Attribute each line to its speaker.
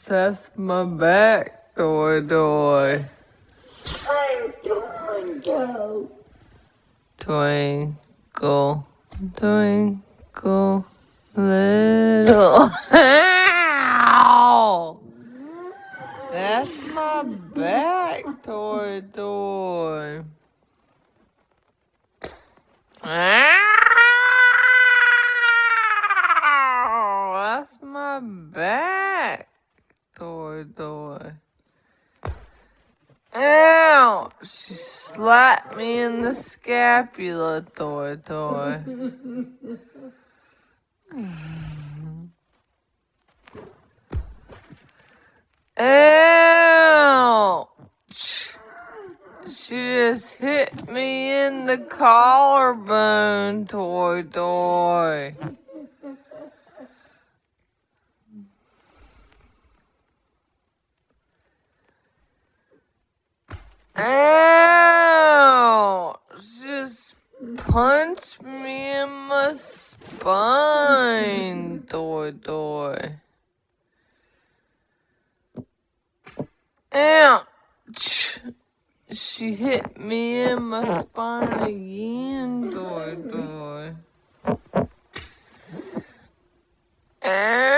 Speaker 1: That's my back, Doy. Twinkle, twinkle, little. Ow! That's my back, Doy. Ow! That's my back, Doy. Ow! She slapped me in the scapula, Doy. Ow! She just hit me in the collarbone, Doy. Ow! Just punched me in my spine, Doy. Ouch! She hit me in my spine again, Doy. Ow!